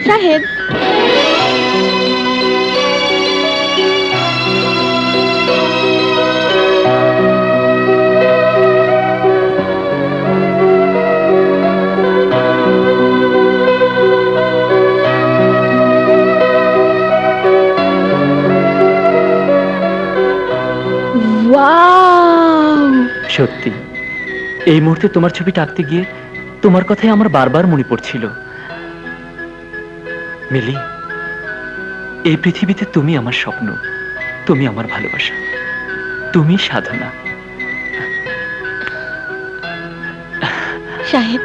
সাহেব, সত্যি এই মুহূর্তে তোমার ছবিটা আঁকতে গিয়ে তোমার কথাই আমার বারবার মনে পড়ছিল। মিলি, এই পৃথিবীতে তুমি আমার স্বপ্ন, তুমি আমার ভালোবাসা, তুমি সাধনা। সাহেব।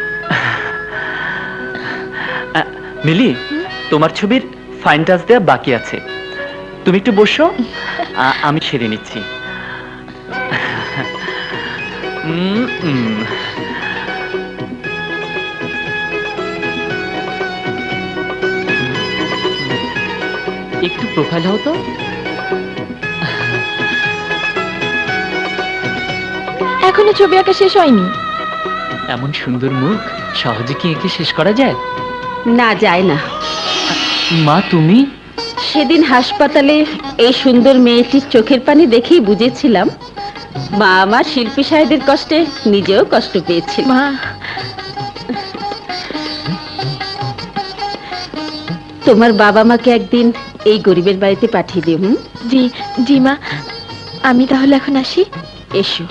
মিলি, তোমার ছবির ফাইন টাচ দেওয়া বাকি আছে, তুমি একটু বসো, আমি সেরে নিচ্ছি। একটু প্রোফাইল হতো। এখনো ছবি আঁকা শেষ হয়নি। এমন সুন্দর মুখ সহজে কি এঁকে শেষ করা যায়? না, যায় না। মা, তুমি সেদিন হাসপাতালে এই সুন্দর মেয়েটির চোখের পানি দেখেই বুঝেছিলাম মা আমার শিল্পী সাহেবের কষ্টে নিজেও কষ্ট পেয়েছে। মা, তোমার বাবা মাকে একদিন এই গরিবের বাড়িতে পাঠিয়ে দিও। জি জি মা, আমি তাহলে এখন আসি। এসো।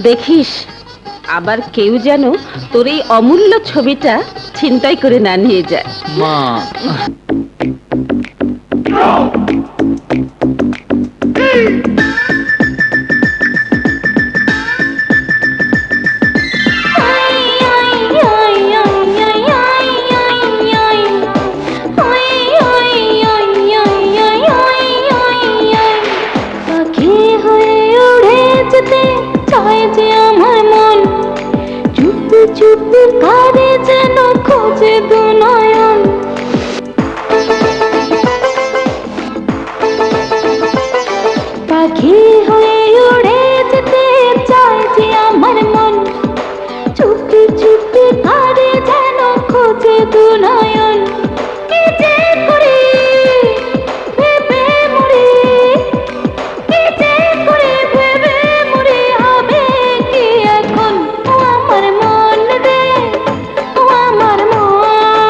দেখিস আবার কেউ যেন তোর এই অমূল্য ছবিটা ছিনতাই করে না নিয়ে যায়। মা, চুপি কারে যেন খোঁজে দু নয়ন, পাখি হয়ে উড়ে যেতে চায় যে আমার মন, চুপি চুপি কারে যেন খোঁজে দু নয়ন। কি যে করি ভেবে মরে, কি যে করি ভেবে মরে, হবে কি এখন? ও আমার মন রে, ও আমার মন,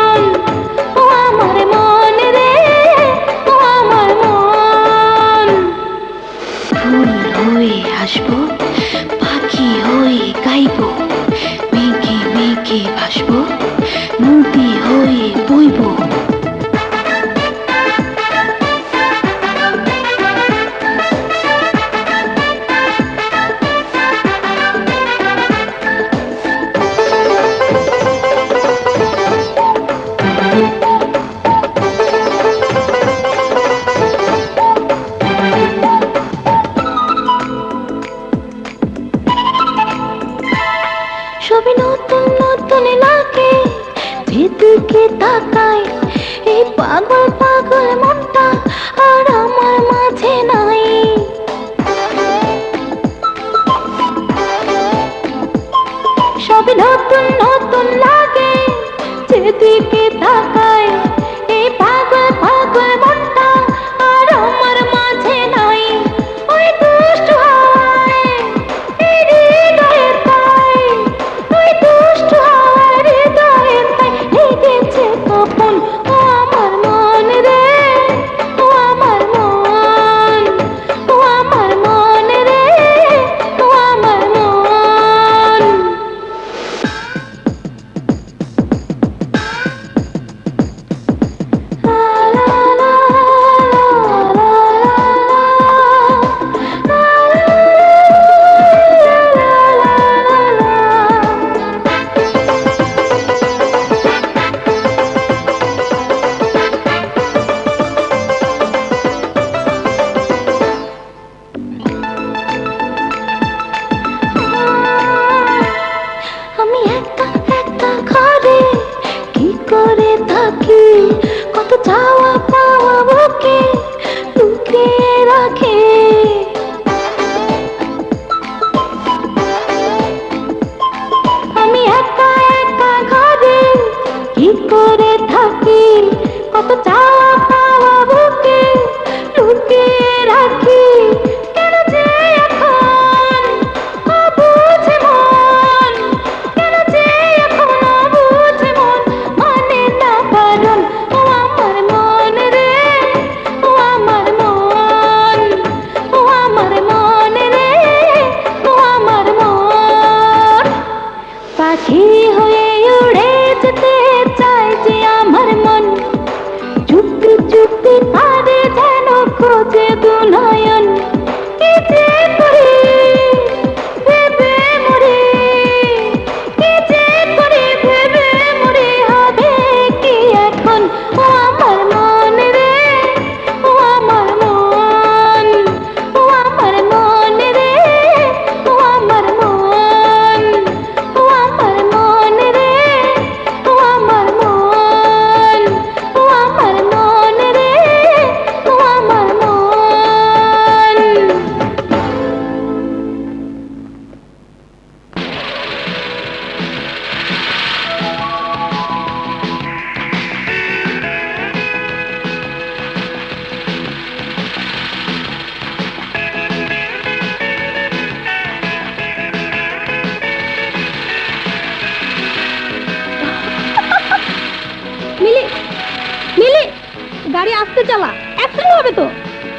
ভালো হবে তো।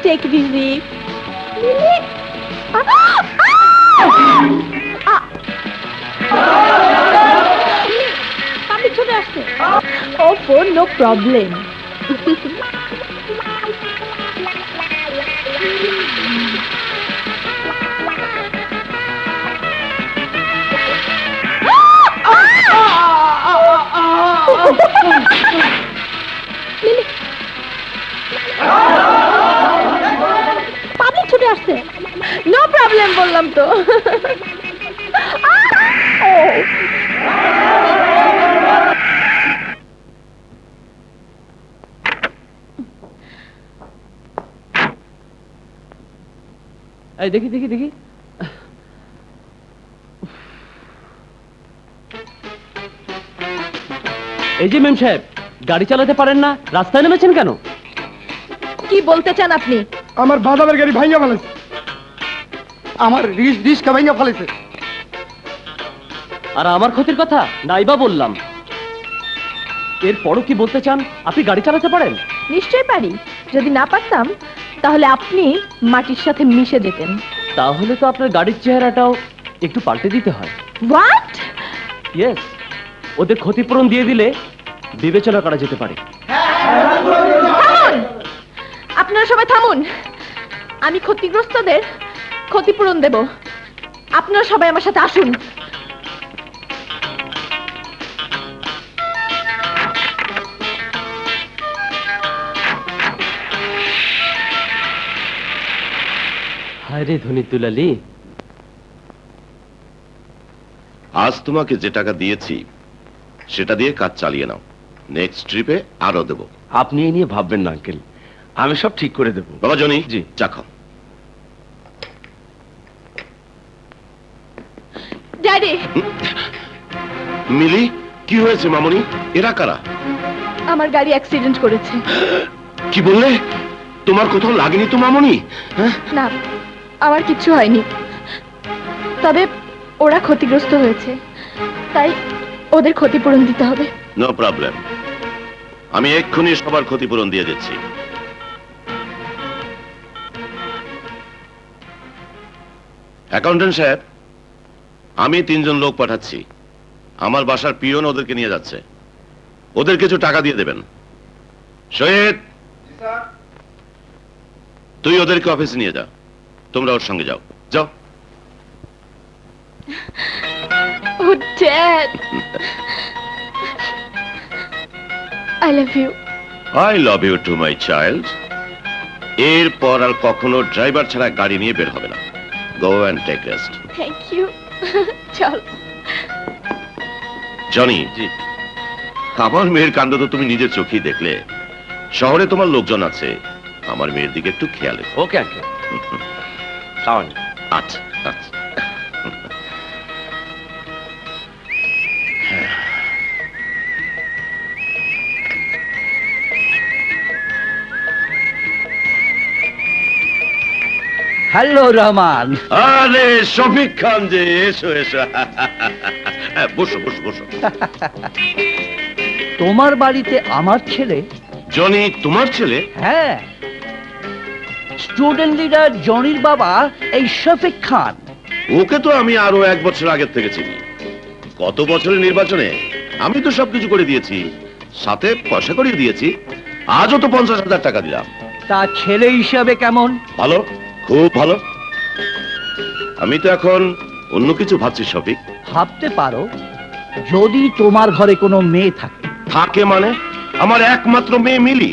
Take it easy. পাবলিক চলে আসছে। ও ফোন, নো প্রবলেম। পাবলিক ছুটে আসছে। নো প্রবলেম বললাম তো। এই দেখি দেখি দেখি, এই যে মেম সাহেব, গাড়ি চালাতে পারেন না, রাস্তায় নেমেছেন কেন? কি বলতে চান আপনি? আমার বাদামের গাড়ি ভাঙা ফেলেছে, আমার রিস্কা ভাঙা ফেলেছে। আর আমার ক্ষতির কথা নাইবা বললাম, এরপরও কি বলতে চান আপনি গাড়ি চালাতে পারেন? নিশ্চয়ই পারি। যদি না পারতাম তাহলে আপনি মাটির সাথে মিশে যেতেন। তাহলে তো আপনার গাড়ির চেহারাটাও একটু পাল্টে দিতে হয়। হোয়াট? ইয়েস, ওদের ক্ষতিপূরণ দিয়ে দিলে বিবেচনা করা যেতে পারে। থামুন! আপনারা সবাই থামুন। আমি ক্ষতিগ্রস্তদের ক্ষতিপূরণ দেব। আপনারা সবাই আমার সাথে আসুন। হায় রে ধনী দুলালি, আজ তোমাকে যে টাকা দিয়েছি সেটা দিয়ে কাজ চালিয়ে নাও, নেক্সট ট্রিপে আরো দেব। আপনি এই নিয়ে ভাববেন না আঙ্কেল, আমি সব ঠিক করে দেব। বাবা জনি, জি। চা খাও। ড্যাডি, মিলি, কি হয়েছে মামনি? এরা কারা? আমার গাড়ি অ্যাক্সিডেন্ট করেছে। কি বললে? তোমার কোথাও লাগেনি তো মামনি? হ্যাঁ? না, আমার কিচ্ছু হয়নি, তবে ওরা ক্ষতিগ্রস্ত হয়েছে, তাই ওদের ক্ষতিপূরণ দিতে হবে। নো প্রবলেম, আমি এক্ষুনি সবার ক্ষতিপূরণ দিয়ে দিচ্ছি। অ্যাকাউন্টেন্ট সাহেব, আমি 3 জন লোক পাঠাচ্ছি, আমার বাসার পিয়ন ওদেরকে নিয়ে যাচ্ছে, ওদের কিছু টাকা দিয়ে দেবেন। শহীদ, তুই ওদেরকে অফিসে নিয়ে যা, তোমরা ওর সঙ্গে যাও, যাও। Oh dad, I love you. I love you too my child. এরপর আর কখনো ড্রাইভার ছাড়া গাড়ি নিয়ে বের হবে না। Go and take rest. Thank you. চল। জনি, জি, আমার মেয়ের কাণ্ড তো তুমি নিজের চোখেই দেখলে। শহরে তোমার লোকজন আছে, আমার মেয়ের দিকে একটু খেয়াল রেখো। Okay uncle. সাউন্ড। আচ্ছা আচ্ছা। হ্যালো রহমান। আরে শফিক খান যে, এসো এসো। হ্যাঁ, বসো বসো বসো। তোমার বাড়িতে আমার ছেলে? জনি তোমার ছেলে? হ্যাঁ, স্টুডেন্ট লিডার জনির বাবা এই শফিক খান। ওকে তো আমি আরো 1 বছর আগের থেকে চিনি। গত বছরের নির্বাচনে আমি তো সবকিছু করে দিয়েছি, সাথে পয়সা করিয়ে দিয়েছি। আজও তো 50,000 টাকা দিলাম। তা ছেলে হিসাবে কেমন? ভালো, খুব ভালো। আমি তো এখন অন্য কিছু ভাবছি শফিক। ভাবতে পারো যদি তোমার ঘরে কোনো মেয়ে থাকে। থাকে মানে? আমার একমাত্র মেয়ে মিলি,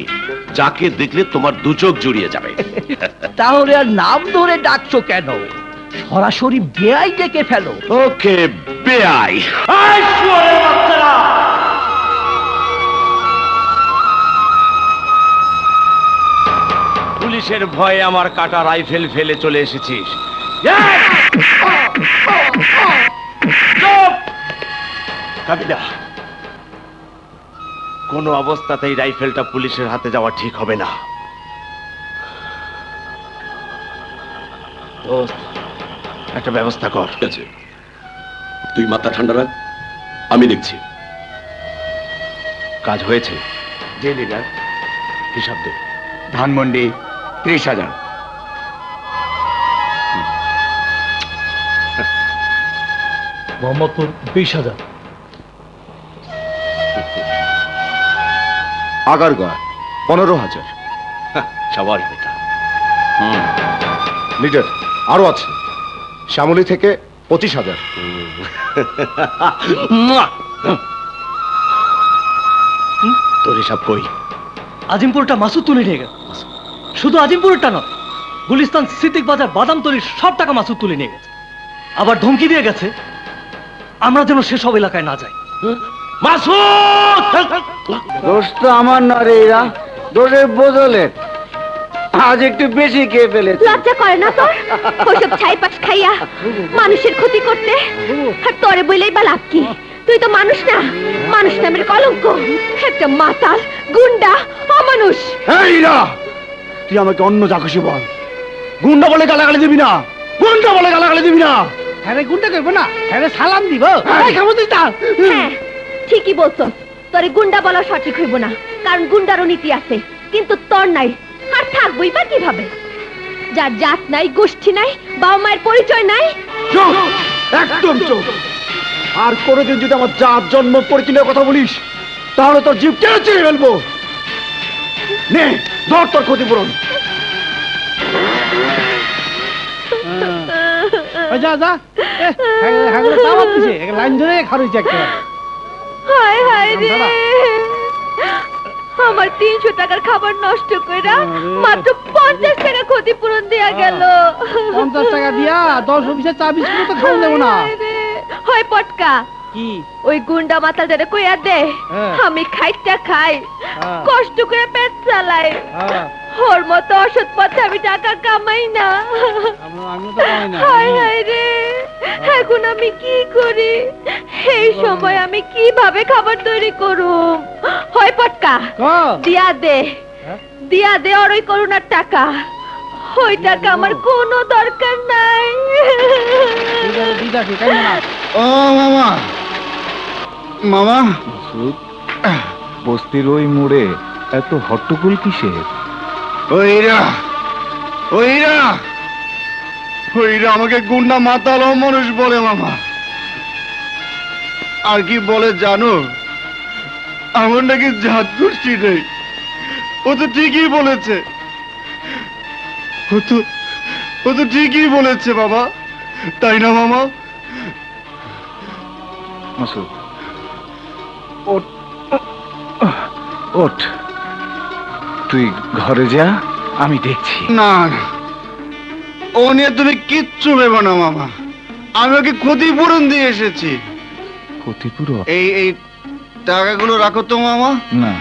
যাকে দেখলে তোমার 2 চোখ জুড়িয়ে যাবে। তাহলে আর নাম ধরে ডাকছো কেন? সরাসরি বেয়াই ডেকে ফেলো। ওকে, বেআই। পুলিশের ভয়ে আমার কাটা রাইফেল ফেলে চলে এসেছিস। কাবিলা, কোন অবস্থাতেই রাইফেলটা পুলিশের হাতে যাওয়া ঠিক হবে না। দোস্ত, একটা ব্যবস্থা কর। ঠিক আছে, তুই মাথা ঠান্ডা রাখ, আমি দেখছি। কাজ হয়েছে? যে লিডার, হিসাব দে। ধানমন্ডি, 30,000। মোহাম্মদপুর 20,000। আগারগাঁ 15,000। সাবাস বেটা। লিডার আরো আছে, শ্যামলী থেকে 25,000। তোর হিসাব কই? আজিমপুরটা মাসুদ তুলে নিয়ে গেছে। শুধু আজিমপুরটা নয়, গুলিস্তান, সিদ্দিক বাজার, বাদামতলির সব টাকা মাসুদ তুলে নিয়ে গেছে। আবার ধমকি দিয়ে গেছে আমরা যেন সেসব এলাকায় না যাই। মাসুদ! দোষ তো আমার না রে, এরা দোষের বদলে আজ একটু বেশি খেয়ে ফেলেছে। লজ্জা করে না তোর ওইসব ছাইপাশ খাইয়া মানুষের ক্ষতি করতে? আর তোরে বইলেই বা লাভ কি? তুই তো মানুষ না, মানুষ নামের কলঙ্ক, একটা মাতাল, গুন্ডা, অমানুষ। এই না, তুই আমাকে অন্য যা খুশি বল, গুন্ডা বলে গালাগালি দিবি না, গুন্ডা বলে গালাগালি দিবি না। হ্যাঁ গুন্ডা করবো না, হ্যাঁ সালাম দিব। হ্যাঁ ঠিকই বলছো, তোরে গুন্ডা বলা সঠিক হইব না, কারণ গুন্ডারও নীতি আছে, কিন্তু তোর নাই। আর থাকবই বা কিভাবে? যার জাত নাই, গোষ্ঠী নাই, বাবা মায়ের পরিচয় নাই। চুপ, একদম চুপ। আর কোনোদিন যদি আমার জাত জন্ম পরিচয়ের কথা বলিস, তাহলে তোর জীব টেনে ছিঁড়ে ফেলবো। নে ধর তোর ক্ষতিপূরণ। যা যা, লাইন ধরে খারুইছে একটা। হায় হায় রে, আমার 300 টাকার খাবার নষ্ট কইরা মাত্র 50 টাকা ক্ষতিপূরণ দেয়া গেল। 50 টাকা দিয়া 10 অফিসে চা বিস্কুট তো খাওয়া দেবো না। হয় পটকা, কি ওই গুন্ডা মাতালটারে কইয়া দে আমি খাইটা খাই, কষ্ট করে পেট চালাই। ওর মতো অসৎ পথে আমি টাকা কামাই না। হায় হায় রে, এখন আমি কি করি? এই সময় আমি কিভাবে খাবার তৈরি করুম? হয় পটকা, দিয়া দে, দিয়া দে ওর ওই করুণার টাকা। ওই টাকা আমার কোনো দরকার নাই। ও মামা, মামা, বস্তির ওই মোড়ে এত হট্টগোল কিসের? ওইরা ওইরা ওইরা আমাকে গুন্ডা মাতাল মানুষ বলে মামা। আর কি বলে জানো? আমার নাকি জাত গোষ্ঠী নেই। ও তো ঠিকই বলেছে, ও তো ঠিকই বলেছে বাবা, তাই না মামা? মাসুদ, ওঠ ওঠ, তুই ঘরে যা, আমি দেখছি। না না, ও নিয়ে তুমি কিচ্ছু ভেবো না মামা, আমি ওকে ক্ষতিপূরণ দিয়ে এসেছি। ক্ষতিপূরণ? এই টাকাগুলো রাখো তো মামা। না,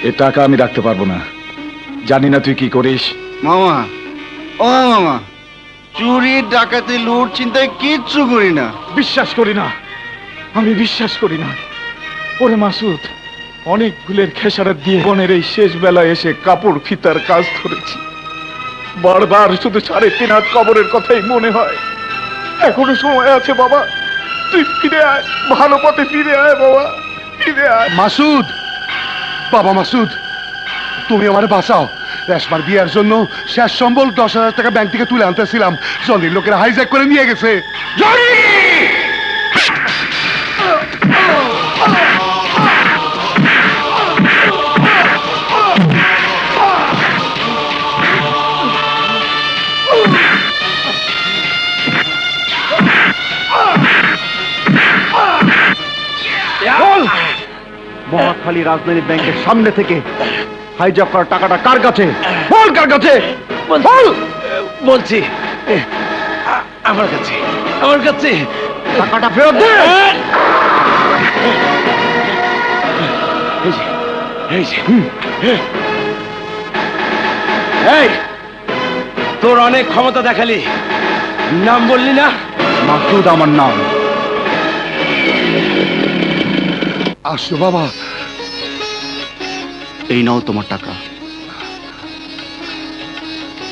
এ টাকা আমি রাখতে পারবো না, জানি না তুই কি করিস। মামা, ও মামা, চুরি, ডাকাতি, লুট, চিন্তায় কিচ্ছু করি না। বিশ্বাস করি না, আমি বিশ্বাস করি না। ওরে মাসুদ, অনেক ভুলের খেসারত দিয়ে বোনের এই শেষ বেলায় এসে কাপড় ফিতার কাজ ধরেছি। বারবার শুধু 3.5 হাত কবরের কথাই মনে হয়। এখনো সময় আছে বাবা, তুই ফিরে আয়, ভালো পথে ফিরে আয় বাবা, ফিরে আয়। মাসুদ, বাবা মাসুদ, তুমি আমার বাঁচাও। রেশমার বিয়ের জন্য শেষ সম্বল 10,000 টাকা ব্যাংক থেকে তুলে আনতেছিলাম, জলির লোকেরা হাইজ্যাক করে নিয়ে গেছে। জলি! মহাখালী রাজধানী ব্যাংকের সামনে থেকে হাইজ্যাক করা টাকাটা কার কাছে? বল কার কাছে? বল। বলছি, আমার কাছে, আমার কাছে। টাকাটা ফেরত দে। এই, তোর অনেক ক্ষমতা দেখালি, নাম বললি না? মাসুদ আমার নাম। আসো বাবা, এই নাও তোমার টাকা।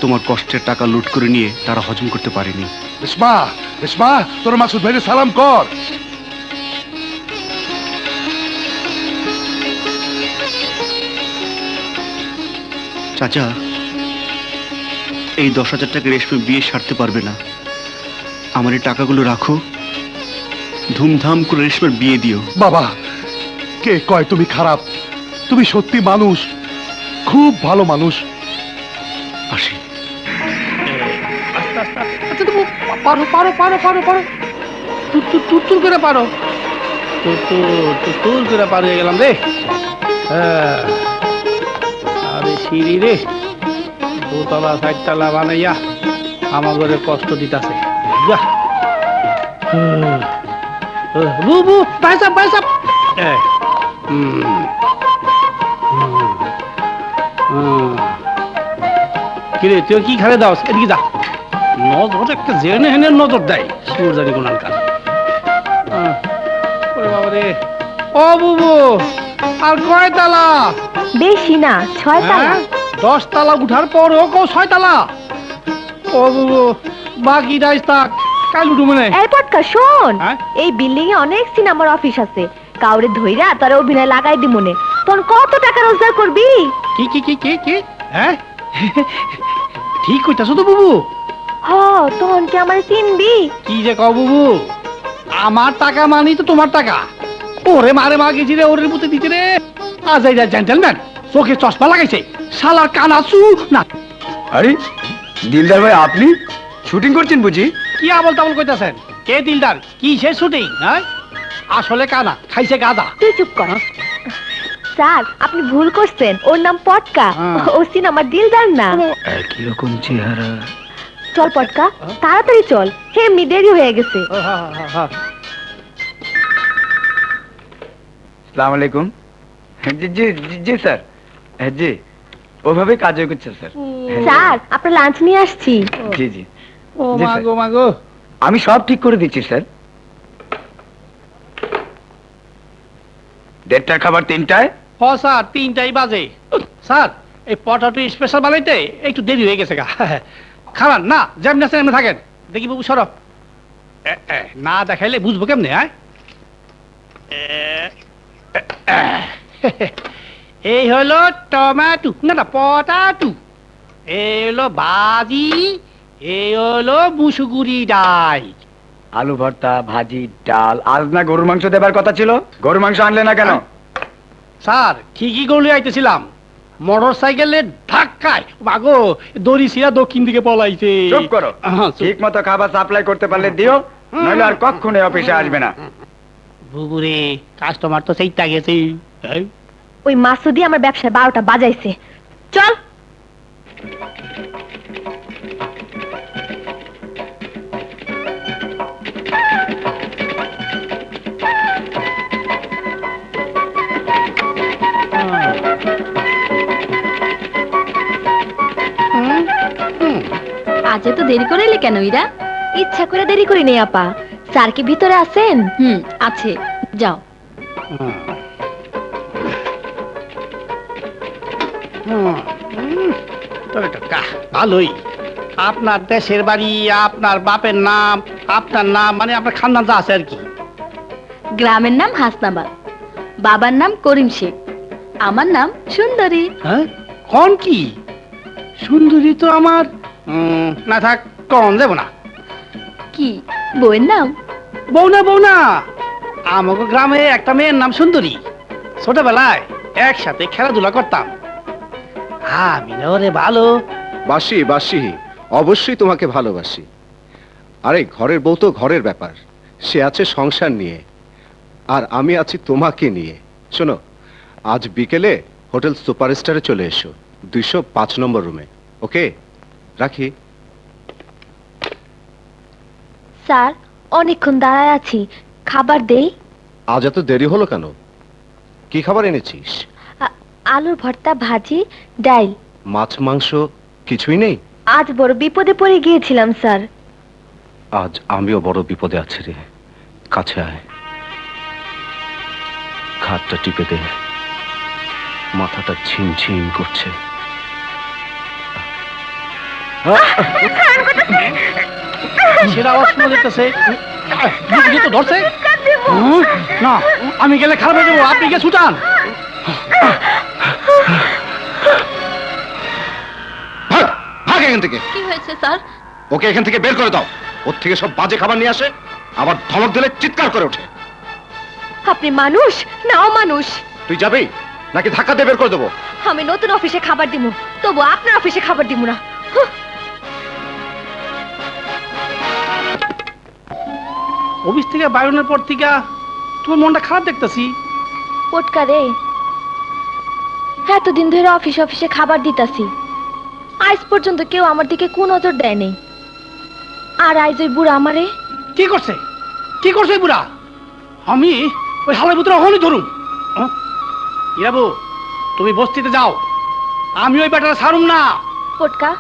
তোমার কষ্টের টাকা লুট করে নিয়ে তারা হজম করতে পারেনি। রেশমা, রেশমা, তোর মাসুদ ভাইরে সালাম কর। চাচা, এই 10,000 টাকা রেশমি বিয়ে সারতে পারবে না। আমার এই টাকাগুলো রাখো, ধুমধাম করে রেশমের বিয়ে দিও। বাবা, কে কয় তুমি খারাপ? তুমি সত্যি মানুষ, খুব ভালো মানুষ। আসি। আচ্ছা তুমি পারো পারো পারো পারো পারো, তুর করে পারো, তুর করে পার হয়ে গেলাম রে। আরে সিঁড়ি রে, 2তলা 4তলা বানাইয়া আমার ঘরে কষ্ট দিতাছে। যা বুবু, বাইসাপ বাইসাপ। কিরে তুই কি খালে দাও? এদিকে যা, নজর একটা জেনে হেনে নজর দেয়, সুর জানি কোনার কাজ। বাবা রে, ও বুবু, আর কয় তালা? বেশি না, 6 তালা। 10 তালা উঠার পর ও 6 তালা। ও বুবু, বাকি রাইস থাক, কাল উঠু মনে। এই পটকা শোন, হ্যাঁ? এই বিল্ডিং এ অনেক সিনেমার অফিস আছে, কাউরে ধইরা তার অভিনয় লাগাই দি মনে। তোর কত টাকা রোজগার করবি? কি কি কি কি কি? হ্যাঁ ঠিক কইতাছো তো বুবু। হ, তখন কি আমার চিনবি? কি যে কও বুবু, আমার টাকা মানি তো তোমার টাকা। ওরে মারে মা গেছি রে, ওরে বুতে দিতে রে। আজ এই জেন্টলম্যান চোখে চশমা লাগাইছে, শালার কানাচু না। আরে দিলদার ভাই, আপনি শুটিং করছেন বুঝি? কি আবল তাবল কইতাছেন? কে দিলদার? কি সে শুটিং? হ্যাঁ, আসলে কানা খাইছে গাদা। তুই চুপ কর। স্যার, আপনি ভুল করছেন, ওর নাম পটকা। ও সিনেমার দিলদার না। একই রকম চেহারা। চল পটকা, তাড়াতাড়ি চল, এমনি দেরি হয়ে গেছে। আসসালামু আলাইকুম। জি জি জি স্যার, জি ওভাবে কাজ করছে স্যার। স্যার, আপনার লাঞ্চ নিয়ে আসছি। জি জি, ও জি, মাগো স্যার। মাগো, আমি সব ঠিক করে দিচ্ছি স্যার। 1:30টার খাবার 3টায়। হ স্যার, 3টাই বাজে। স্যার, এই পটাটো স্পেশাল বানাইতে একটু দেরি হয়ে গেছে গা। খারান না, যেমনি আছেন এমনি থাকেন। দেখি বাবু সরব, না দেখাইলে বুঝবো কেমনে? হ্যাঁ, এই হলো টমেটো, না না পটাটো, এই হলো ভাজি, এই হলো মুসুগুরি ডাল। আলু ভর্তা, ভাজি, ডাল। আজ না গরুর মাংস দেবার কথা ছিল, গরুর মাংস আনলে না কেন? স্যার, ঠিকই গরু আইতেছিলাম, মোটর সাইকেলের ধাক্কায় মাগো দড়ি ছিঁড়া দক্ষিণ দিকে পলাইছে। চুপ করো। ঠিক মতো খাবার সাপ্লাই করতে পারলে দিও, নইলে আর কখনো অফিসে আসবে না। বুবুরে, কাস্টমার তো সেইটা গেছে। ওই মাসুদি আমার ব্যবসায় 12টা বাজাইছে। চল। আজ তো দেরি করে এলে কেন ইরা? ইচ্ছা করে দেরি করি নেই আপা। স্যার কি ভিতরে আছেন? আছে, যাও। ভালোই, আপনার দেশের বাড়ি, আপনার বাপের নাম, আপনার নাম মানে আপনার খানদান যা আছে আর কি। গ্রামের নাম হাসনাবাদ, বাবার নাম করিম শেখ, আমার নাম সুন্দরী। হ্যাঁ, কোন কি সুন্দরী তো আমার না থাক, কন দেব না। কি বউয়ের নাম? বউ না বউ না, আমাকে গ্রামে একটা মেয়ের নাম সুন্দরী। ছোটবেলায় একসাথে খেলাধুলা করতাম। আমি না ওরে ভালো বাসি বাসি, অবশ্যই তোমাকে ভালোবাসি। আরে ঘরের বউ তো ঘরের ব্যাপার, সে আছে সংসার নিয়ে, আর আমি আছি তোমাকে নিয়ে। শোনো, আজ বিকেলে হোটেল সুপারস্টারে চলে এসো, 205 নম্বর রুমে। ওকে, রাখি। স্যার, অনেকক্ষণ দাঁড়ায় আছি, খাবার দেই? আজ এত দেরি হলো কেন? কি খাবার এনেছিস? আলুর ভর্তা, ভাজি, ডাল। মাছ মাংস কিছুই নেই? আজ বড় বিপদে পড়ে গিয়েছিলাম স্যার। আজ আমিও বড় বিপদে আছি রে, কাছে আয়, ঘাটটা টিপে দে, মাথাটা ঝিমঝিম করছে। সেটা আওয়াজ শোনা যেতেছে, তো ধরছে না। আমি গেলে খারাপ হয়ে যাবো, আপনি গিয়ে ছুটান। ভাগ ডাক এখান থেকে। কি হয়েছে স্যার? ওকে এখান থেকে বের করে দাও। ওর থেকে সব বাজে খাবার নিয়ে আসে, আবার ধমক দিলে চিৎকার করে ওঠে। আপনি মানুষ না অমানুষ? তুই যাবি নাকি ধাক্কা দিয়ে বের করে দেবো? আমি নতুন অফিসে খাবার দিমু, তবু আপনার অফিসে খাবার দিমু না। অফিস থেকে বাইরনের পর থেকে তোমার মনটা খারাপ দেখতেছি। পটকা রে, এতদিন ধরে অফিসে খাবার দিতাছি, আজ পর্যন্ত কেউ আমার দিকে কোন নজর দেয় নেই। আর আজ ওই বুড়া আমারে কি করছে? কি করছে বুড়া? আমি ওই হালের ভিতরে অহনই ধরুন। ইয়াবু, তুমি বস্তিতে যাও, আমি ওই ব্যাটারা ছাড়ুম না। পটকা,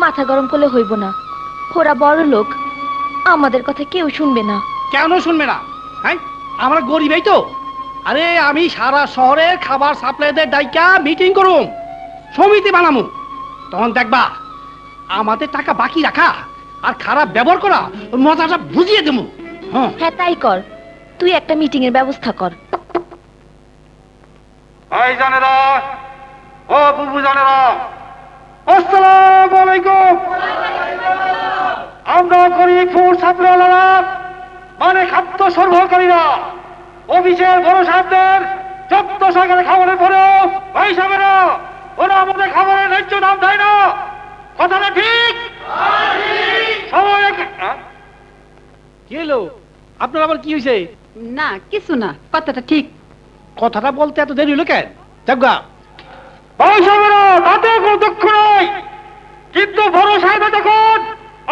মাথা গরম করলে হইব না। ওরা বড় লোক, আমাদের কথা কেউ শুনবে না। কেন শুনবে না? হ্যাঁ, আমরা গরিবই তো। আরে আমি সারা শহরে খাবার সাপ্লাইদের ডাইকা মিটিং করুম, সমিতি বানামু। তখন দেখবা আমাদের টাকা বাকি রাখা আর খারাপ ব্যবহার করা মজাটা বুঝিয়ে দেবো। হ্যাঁ তাই কর, তুই একটা মিটিং এর ব্যবস্থা কর। ভাই জানেরা, ও বুবু জানেরা, আসসালামু আলাইকুম। আমরা গরিব ফুড সাপ্লাইয়াররা, মানে খাদ্য সরবরাহকারীরা, অফিসের বড় সাহেবদের 14 টাকার খাবারের পরেও ভাই সাহেবেরা ওরা আমাদের খাবারের ন্যায্য দাম দেয় না। কথাটা ঠিক? সবাই কি হলো? আপনার আবার কি হয়েছে? না কিছু না, কথাটা ঠিক। কথাটা বলতে এত দেরি হলো কেন? যাজ্ঞা ভাই সাহেবেরা, তাতে কোনো দুঃখ নাই, কিন্তু বড় সাহেব যখন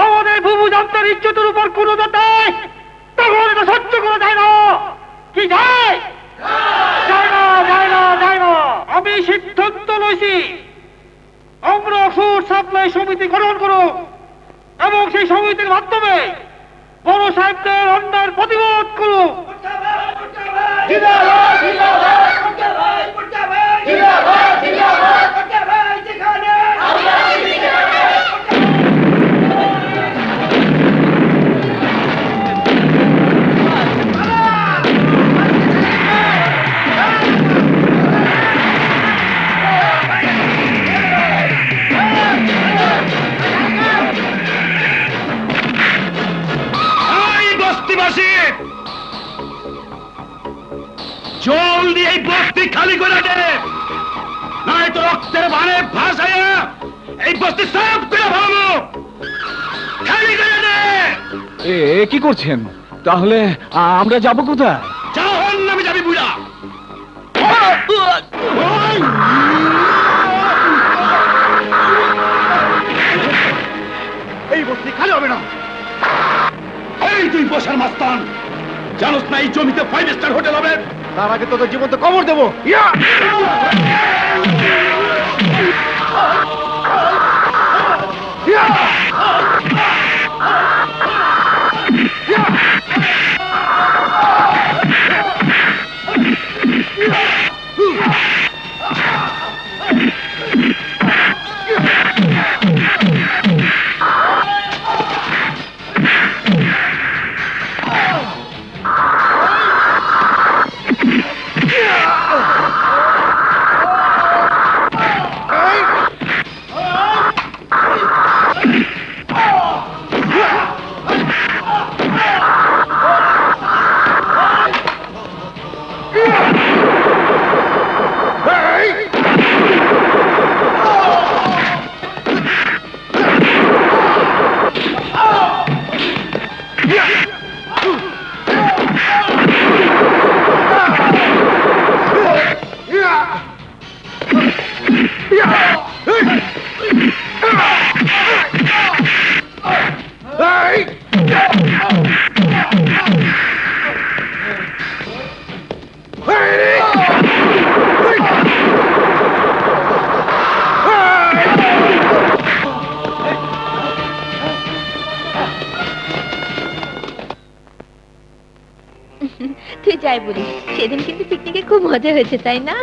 আমাদের বুবু জানতার ইজ্জতের উপর কোনো দেয়, তখন এটা সহ্য করা যায় না। কি যায়? যায় না, যায় না, যায় না। আমি সিদ্ধান্ত লইছি, আমরা ফুড সাপ্লাই সমিতি গঠন করব এবং সেই সমিতির মাধ্যমে বড় সাহেবদের অন্যায়ের প্রতিবাদ করব। জলদি এই বস্তি খালি করে দে, নাই তো রক্তের বানে ভাসাইয়া এই বস্তি সাফ করে ভাবো। খালি করে দে। কি করছেন? তাহলে আমরা যাব কোথায়? জাহান নামে যাবি বুড়া। এই বস্তি খালি হবে না। এই তুই বসার মাস্তান, জানোস না এই জমিতে 5 স্টার হোটেল হবে? তার আগে তোদের জীবন্ত কবর দেবো। তুই যাই বলিস, সেদিন কিন্তু পিকনিকে খুব মজা হয়েছে, তাই না?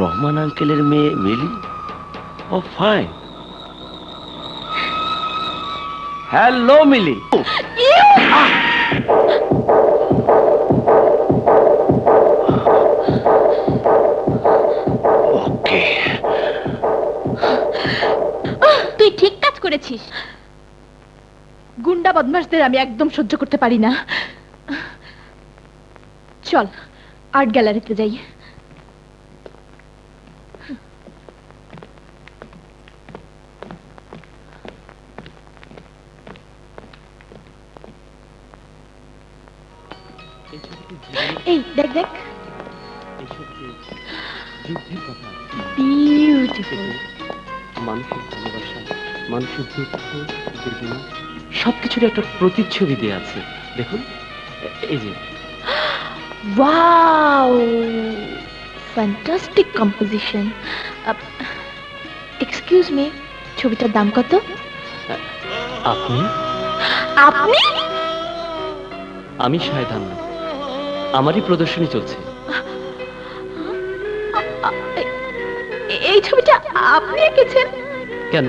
রহমান আঙ্কেলের মেয়ে মিলি, ও ফাইন। হ্যালো মিলি। তুই ঠিক কাজ করেছিস। গুন্ডা বদমাশদের আমি একদম সহ্য করতে পারি না। চল আর্ট গ্যালারিতে যাই। এই দেখ দেখ, বিউটিফুল। মানুষের ভালোবাসা, মানুষের দুঃখ বেদনা সবকিছুর একটা প্রতিচ্ছবি দেয়া আছে। দেখুন এই যে। Wow, fantastic composition. Excuse me, ছবিটার দাম কত? আপনি? আপনি? আমি শাহেদ আহমেদ, আমারই প্রদর্শনী চলছে। এই ছবিটা আপনি এঁকেছেন? কেন,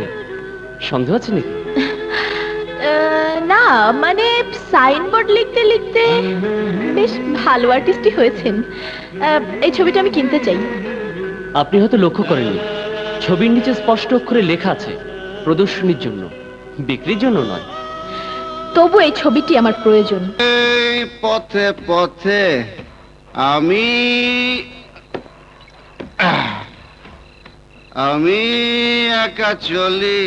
সন্দেহ আছে নাকি? না, মানে সাইনবোর্ড লিখতে লিখতে বেশ ভালো আর্টিস্টই হয়েছেন। এই ছবিটা আমি কিনতে চাই। আপনি হয়তো লক্ষ্য করেননি, ছবির নিচে স্পষ্ট অক্ষরে লেখা আছে প্রদর্শনীর জন্য, বিক্রির জন্য নয়। তবু এই ছবিটি আমার প্রয়োজন। এই পথে পথে আমি আমি একা চলি,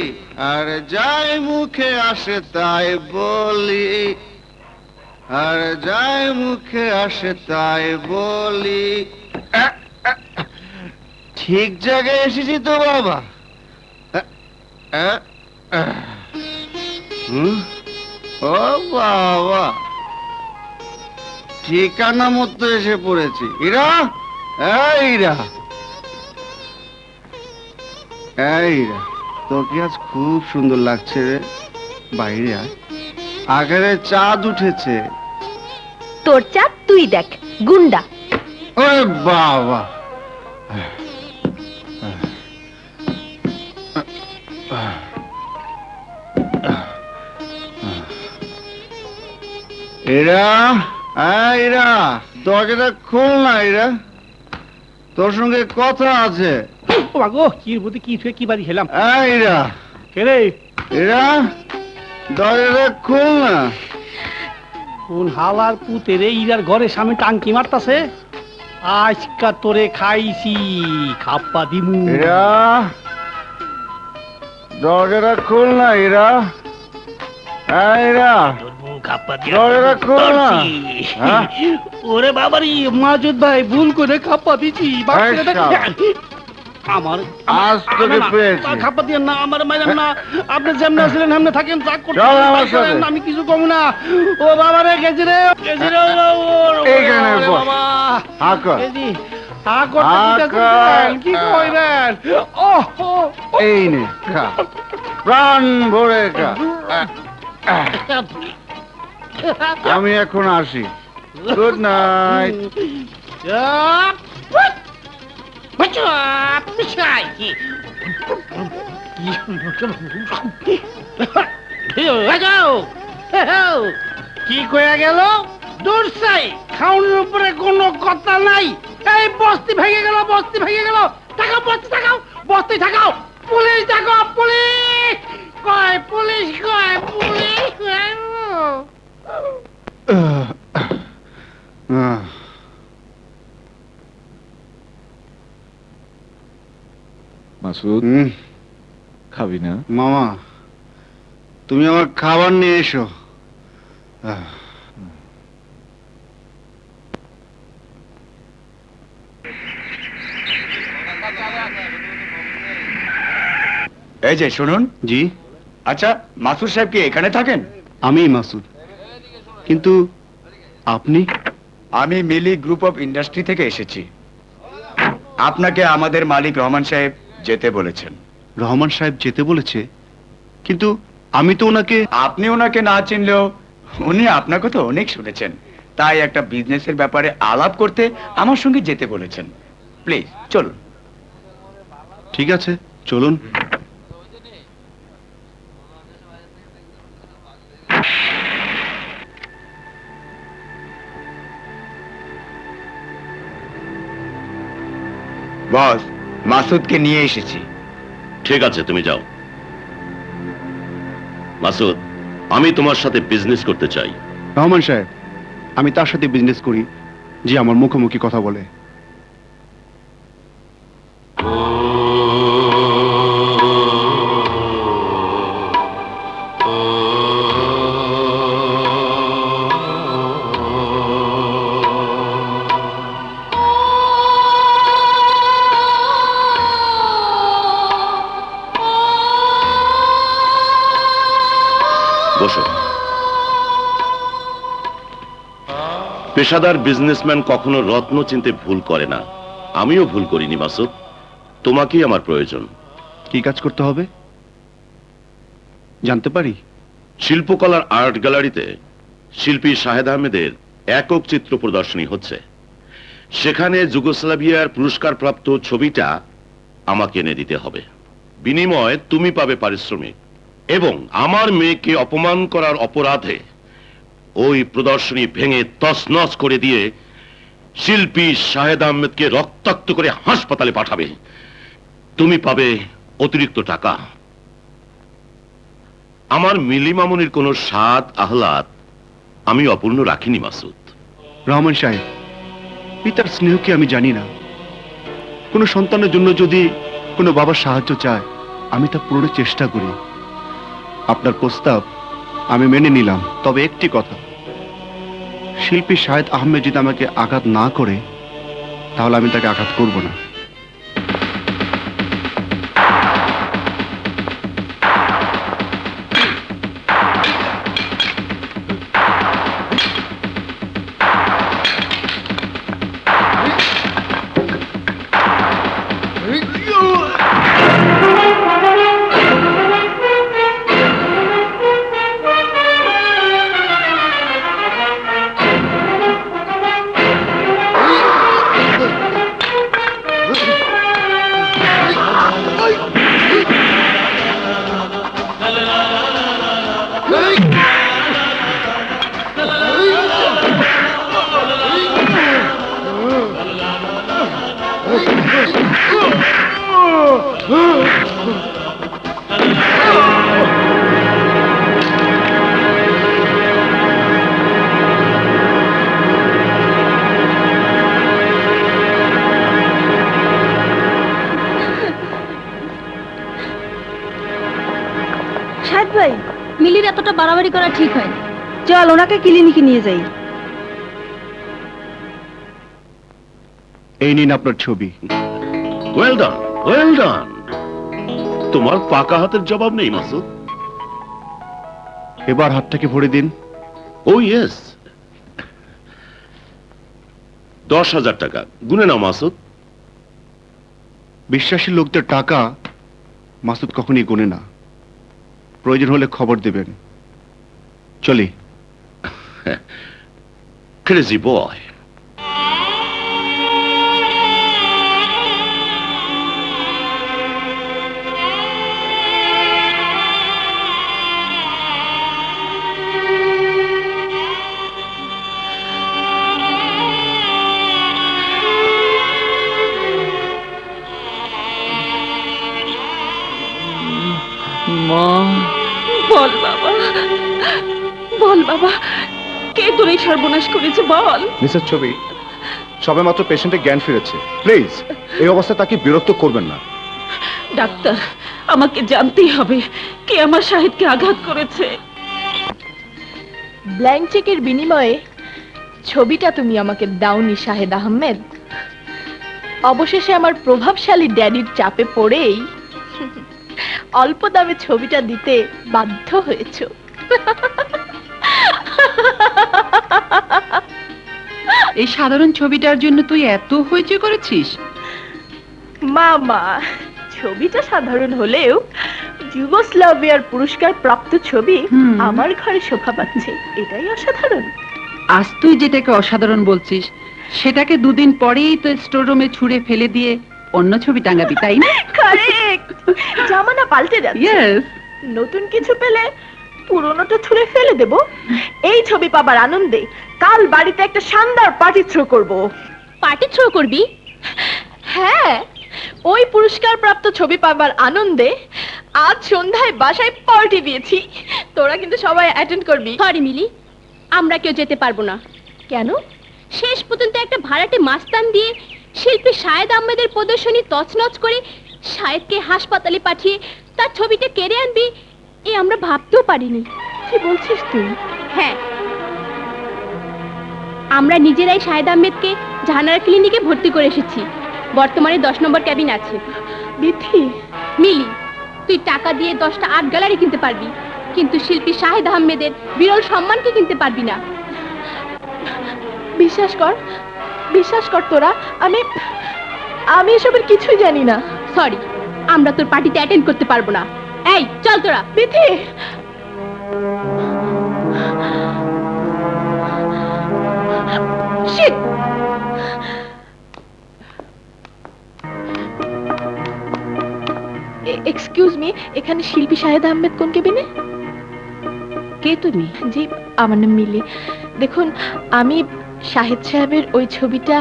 আর যাই মুখে আসে তাই বলি, আর যাই মুখে আসে তাই বলি। ঠিক জায়গায় এসেছি তো বাবা? ও বাবা, ঠিকানা মতো এসে পড়েছি। ইরা, ইরা, ইরা, তোকে আজ খুব সুন্দর লাগছে রে। বাইরে আয়, আকারে চাঁদ উঠেছে। তোর চাপ তুই দেখ, গুন্ডা। ওরে বাবা, এরা, এরা দরজাটা খোল না। এরা, তোর সঙ্গে কথা আছে। ও মাগো, কি বুদ্ধি, কি ছুঁয়ে কি বাড়ি খেলাম। এরা, কে রে? এরা দরজাটা খোল না। কোন হালার পুতে রে ইরার ঘরের সামনে টাঙ্কি মারতাছে। আজকা তোরে খাইছি, খাপ্পা দিমু। এরা, দরজাটা খোল না। এরা, এরা দরজাটা খোল না। হ্যাঁ? ওরে বাবারি, মাসুদ ভাই ভুল করে খাপ্পা দিছি। আমার আজ তোকে পেয়েছি। খাপ্পা দিয়ে না, আমার মাইলেন না। আপনি যেমন ছিলেন হেমনে থাকেন, তা করতে চল আমার সাথে। আমি কিছু কম না। ও বাবা রে, গেছি রে, গেছি রে। এইখানে বস। বাবা, হা কর। এই যে, হা করতে হা দিতেছেন, কর। কি কইবেন? এই নে, খা, প্রাণ ভরে খা। আমি এখন আসি। Good night. কি কয়া গেল? দূর চাই, খাউনের উপরে কোনো কথা নাই। এই বস্তি ভেঙে গেল, বস্তি ভেঙে গেল। তাকাও, বস্তি তাকাও, বস্তি থাকাও। পুলিশ দেখো, পুলিশ কয়, পুলিশ কয়, পুলিশ কয়। মাসুদ, খাবি না? মামা, তুমি আমার খাবার নিয়ে এসো। এই যে শুনুন। জি। আচ্ছা, মাসুদ সাহেব কি এখানে থাকেন? আমি মাসুদ, কিন্তু আপনি? আমি মিলি গ্রুপ অফ ইন্ডাস্ট্রি থেকে এসেছি। আপনাকে আমাদের মালিক রহমান সাহেব যেতে বলেছেন। রহমান সাহেব যেতে বলেছে, কিন্তু আমি তো ওনাকে। আপনি ওনাকে না চিনলেও উনি আপনাকে তো অনেক শুনেছেন, তাই একটা বিজনেসের ব্যাপারে আলাপ করতে আমার সঙ্গে যেতে বলেছেন। প্লিজ চলুন। ঠিক আছে, চলুন। বস, মাসুদকে নিয়ে এসেছি। ঠিক আছে, তুমি যাও। মাসুদ, আমি তোমার সাথে বিজনেস করতে চাই। রহমান সাহেব, আমি তার সাথে বিজনেস করি যে আমার মুখোমুখি কথা বলে। বসো। পেশাদার বিজনেসম্যান কখনো রত্ন চিনতে ভুল করে না। আমিও ভুল করিনি মাসুদ। তোমাকেই আমার প্রয়োজন। কি কাজ করতে হবে জানতে পারি? শিল্পকলার আর্ট গ্যালারিতে শিল্পী শাহেদ আহমেদের একক চিত্র প্রদর্শনী হচ্ছে। সেখানে যুগোস্লাভিয়ার পুরস্কারপ্রাপ্ত ছবিটা আমাকে এনে দিতে হবে। বিনিময়ে তুমি পাবে পারিশ্রমিক, এবং আমার মেয়েকে অপমান করার অপরাধে ওই প্রদর্শনী ভেঙে তছনছ করে দিয়ে শিল্পী শাহেদ আহমেদকে রক্তাক্ত করে হাসপাতালে পাঠাবে। তুমি পাবে অতিরিক্ত টাকা। আমার মিলি মামুনির কোনো স্বাদ আহ্লাদ আমি অপূর্ণ রাখিনি মাসুদ। রহমান সাহেব, পিতার স্নেহকে আমি জানি না। কোনো সন্তানের জন্য যদি কোনো বাবার সাহায্য চায়, আমি তা পুরো চেষ্টা করি। আপনার প্রস্তাব আমি মেনে নিলাম, তবে একটি কথা, শিল্পী শাহেদ আহমেদ যদি আমাকে আঘাত না করে, তাহলে আমি তাকে আঘাত করব না। শাহেদ ভাই, মিলির এতটা বাড়াবাড়ি করা ঠিক হয় না। চল ওনাকে ক্লিনিকে নিয়ে যাই। এই নিন আপনার ছবি। Well done, well done. তোমার পাকা হাতের জবাব নেই মাসুদ। এবার হাতটাকে ভরে দিন। ও ইয়েস। 10,000 টাকা গুনে নাও মাসুদ। বিশ্বাসী লোকদের টাকা মাসুদ কখনই গুনে না। প্রয়োজন হলে খবর দেবেন। চলি। ক্রেজি বয়। মা, বল বাবা, বল বাবা, কে তোর এই সর্বনাশ করেছে বল। মিসেস ছবি, সবেমাত্র পেশেন্টের জ্ঞান ফিরেছে। প্লিজ এই অবস্থায় তাকে বিরক্ত করবেন না। ডাক্তার, আমাকে জানতেই হবে কে আমার শাহিদকে আঘাত করেছে। ব্ল্যাঙ্ক চেকের বিনিময়ে ছবিটা তুমি আমাকে দাওনি শাহেদ আহমেদ। অবশেষে আমার প্রভাবশালী ড্যাডির চাপে পড়েই অল্প দামে ছবিটা দিতে বাধ্য হয়েছো। এই সাধারণ ছবিটার জন্য তুই এত হইচই করেছিস? মামা, ছবিটা সাধারণ হলেও যুগোস্লাভিয়ার পুরস্কার প্রাপ্ত ছবি আমার ঘরে শোভা পাচ্ছে, এটাই অসাধারণ। আজ তুই যেটাকে অসাধারণ বলছিস, সেটাকে দুদিন পরেই তো স্টোর রুমে ছুঁড়ে ফেলে দিয়ে অন্য ছবি টাঙাবি, তাই না? কারেক্ট। জামানা পাল্টে যাচ্ছে। ইয়েস। নতুন কিছু পেলে পুরনোটা ছুঁড়ে ফেলে দেব। এই ছবি পাবার আনন্দে কাল বাড়িতে একটা শানদার পার্টি থ্রো করব। পার্টি থ্রো করবি? হ্যাঁ, ওই পুরস্কার প্রাপ্ত ছবি পাবার আনন্দে আজ সন্ধ্যায় বাসায় পার্টি দিয়েছি। তোরা কিন্তু সবাই অ্যাটেন্ড করবি। সরি মিলি, আমরা কেউ যেতে পারবো না। কেন? শেষ পর্যন্ত একটা ভাড়াটে মাস্তান দিয়ে শিল্পী শাহেদ আহমেদের প্রদর্শনী তছনছ করে শাহেদকে হাসপাতালে পাঠিয়ে তার ছবিটা কেড়ে আনবি, এ আমরা ভাবতেও পারিনি। কি বলছিস তুই? হ্যাঁ, আমরা নিজেরাই শাহেদ আহমেদকে জাহানারা ক্লিনিকে ভর্তি করে এসেছি। বর্তমানে 10 নম্বর ক্যাবিন আছে। বিথি, মিলি, তুই টাকা দিয়ে 10টা আর্ট গ্যালারি কিনতে পারবি, কিন্তু শিল্পী শাহেদ আহমেদের বিরল সম্মানকে কিনতে পারবি না। বিশ্বাস কর তোরা, আমি এসবের কিছুই জানি না। সরি, আমরা তোর পার্টিতে অ্যাটেন্ড করতে পারবো না। এই চল তোরা। বিথি, শিট! এক্সকিউজ মি, এখানে শিল্পী শাহেদ আহমেদ কোন কেবিনে? কে তুমি? জি, আমার নাম মিলি। দেখুন, আমি শাহেদ সাহেবের ওই ছবিটা।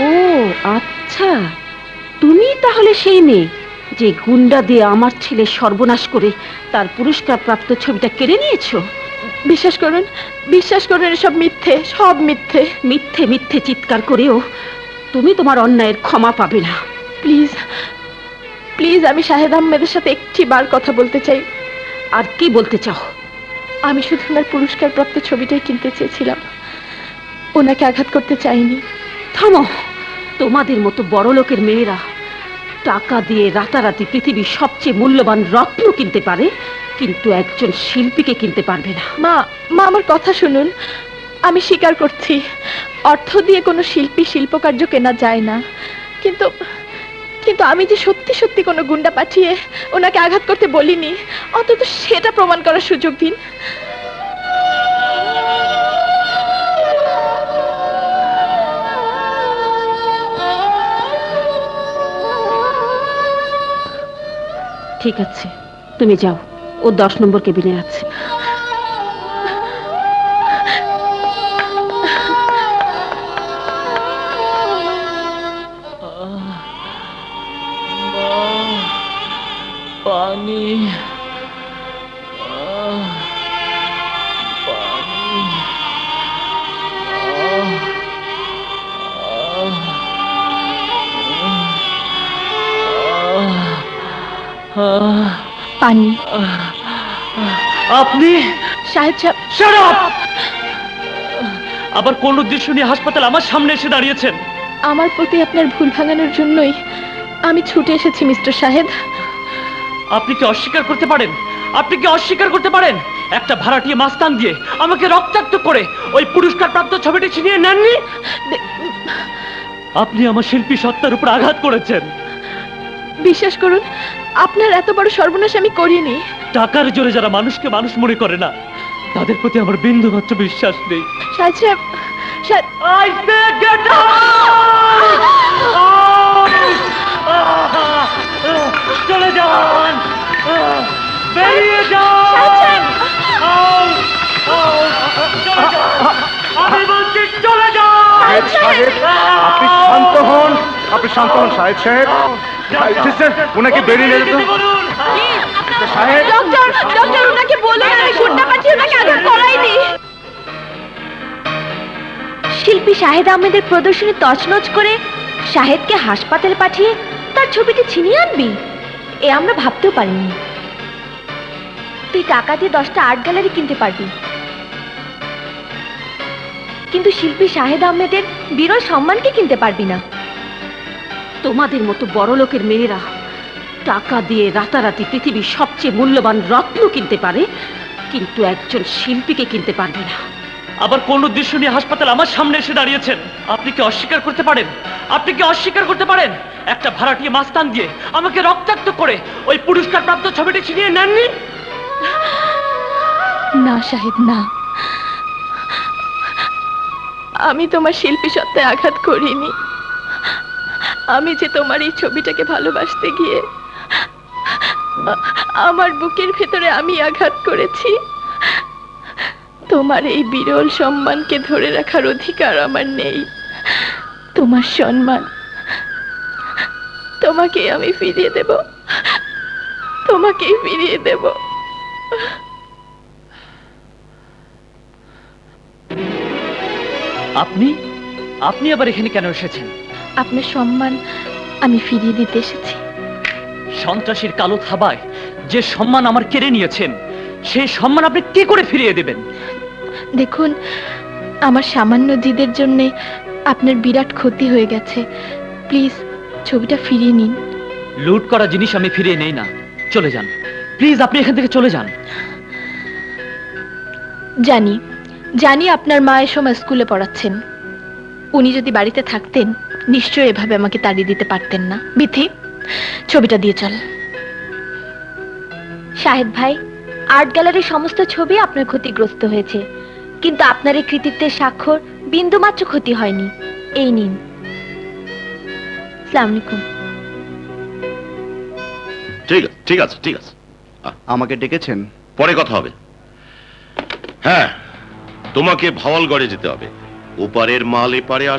ও আচ্ছা, তুমি তাহলে সেই মেয়ে যে গুন্ডা দিয়ে আমার ছেলে সর্বনাশ করে তার পুরস্কার প্রাপ্ত ছবিটা কেড়ে নিয়েছো। বিশ্বাস করুন, এসব মিথ্যে, সব মিথ্যে। মিথ্যে মিথ্যে চিৎকার করেও তুমি তোমার অন্যায়ের ক্ষমা পাবে না। প্লিজ প্লিজ, আমি শাহেদ আহমেদের সাথে একটি বার কথা বলতে চাই। আর কি বলতে চাও? আমি শুধু ওনার পুরস্কার প্রাপ্ত ছবিটাই কিনতে চেয়েছিলাম, ওনাকে আঘাত করতে চাইনি। থামো, তোমাদের মতো বড় লোকের মেয়েরা টাকা দিয়ে রাতারাতি পৃথিবীর সবচেয়ে মূল্যবান রত্ন কিনতে পারে, কিন্তু একজন শিল্পীকে কিনতে পারবে না। মা, আমার কথা শুনুন। আমি স্বীকার করছি, অর্থ দিয়ে কোনো শিল্পী শিল্পকার্য কেনা যায় না, কিন্তু আমি যে সত্যি সত্যি কোনো গুন্ডা পাঠিয়ে ওনাকে আঘাত করতে বলিনি, অন্তত সেটা প্রমাণ করার সুযোগ দিন। ঠিক আছে, তুমি যাও, ও 10 নম্বর কেবিনে আছে। পানি, পানি। আপনি? শাহেদ সাহেব। Shut up! আবার কোন উদ্দেশ্য নিয়ে হাসপাতাল আমার সামনে এসে দাঁড়িয়েছেন? আমার প্রতি আপনার ভুল ভাঙানোর জন্যই আমি ছুটে এসেছি মিস্টার শাহেদ। আপনি কি অস্বীকার করতে পারেন? আপনি কি অস্বীকার করতে পারেন একটা ভাড়াটিয়া মাস্তান দিয়ে আমাকে রক্তাক্ত করে ওই পুরস্কার প্রাপ্ত ছবিটি ছিনিয়ে নেননি? আপনি আমার শিল্পী সত্তার উপর আঘাত করেছেন। বিশ্বাস করুন, আপনার এত বড় সর্বনাশ আমি করিনি। টাকার জোরে যারা মানুষকে মানুষ মনে করে না, তাদের প্রতি আমার বিন্দু মাত্র বিশ্বাস নেই। শাহেদ সাহেব, I said get out! চলে যান, বেরিয়ে যান, চলে যান, আমি বলছি চলে যান। আপনি শান্ত হন, শাহেদ সাহেব। ওনাকে বেরিয়ে নিয়ে যেতে বলুন। সাহেব। ডক্টর, ওনাকে বলুন আমি গুন্ডা পাঠিয়ে ওনাকে আঘাত করাইনি। শিল্পী শাহেদ আহমেদের প্রদর্শনী তছনছ করে শাহেদকে হাসপাতালে পাঠিয়ে তার ছবিটি ছিনিয়ে আনবি, এ আমরা ভাবতেও পারিনি। তুই টাকা দিয়ে 10টা আর্ট গ্যালারি কিনতে পারবি, কিন্তু শিল্পী শাহেদ আহমেদের বিরল সম্মানকে কিনতে পারবি না। তোমাদের মতো বড় লোকের মেয়েরা টাকা দিয়ে রাতারাতি পৃথিবীর সবচেয়ে মূল্যবান রত্ন কিনতে পারে, কিন্তু একজন শিল্পীকে কিনতে পারবে না। আবার কোন উদ্দেশ্য নিয়ে হাসপাতাল আমার সামনে এসে দাঁড়িয়েছেন? আপনি কি অস্বীকার করতে পারেন? আপনি কি অস্বীকার করতে পারেন একটা ভাড়াটিয়া মাস্তান দিয়ে আমাকে রক্তাক্ত করে ওই পুরস্কার প্রাপ্ত ছবিটি ছিনিয়ে নেননি? না শাহেদ, না, আমি তোমার শিল্পী সত্তায় আঘাত করিনি। আমি যে তোমার এই ছবিটাকে ভালোবাসতে গিয়ে আমার বুকের ভেতরে আমি আঘাত করেছি। তোমার এই বিরল সম্মানকে ধরে রাখার অধিকার আমার নেই। তোমার সম্মান তোমাকেই আমি ফিরিয়ে দেব, তোমাকেই ফিরিয়ে দেব। আপনি আপনি আবার এখানে কেন এসেছেন? আপনার সম্মান আমি ফিরিয়ে দিতে এসেছি। সন্ত্রাসীর কালো থাবায় যে সম্মান আমার কেড়ে নিয়েছেন, সেই সম্মান আপনি কি করে ফিরিয়ে দেবেন? দেখুন, আমার সামান্য জিদের জন্য আপনার বিরাট ক্ষতি হয়ে গেছে। প্লিজ ছবিটা ফিরিয়ে নিন। লুট করা জিনিস আমি ফিরিয়ে নেই না। চলে যান প্লিজ, আপনি এখান থেকে চলে যান। জানি জানি আপনার মা এ সময় স্কুলে পড়াচ্ছেন। উনি যদি বাড়িতে থাকতেন নিশ্চয়ই এভাবে আমাকে তাড়িয়ে দিতে পারতেন না। বিথি, ছবিটা দিয়ে চল। শাহেদ ভাই, আর্ট গ্যালারির সমস্ত ছবি আপনার ক্ষতিগ্রস্ত হয়েছে, কিন্তু আপনার এই কৃতিত্বের স্বাক্ষর বিন্দুমাত্র ক্ষতি হয়নি। এই নিন। আসসালামু আলাইকুম। ঠিক আছে ঠিক আছে, আমাকে ডেকেছেন? পরে কথা হবে। হ্যাঁ, তোমাকে ভাওয়ালগড়ে যেতে হবে। ওপারের মাল এপারে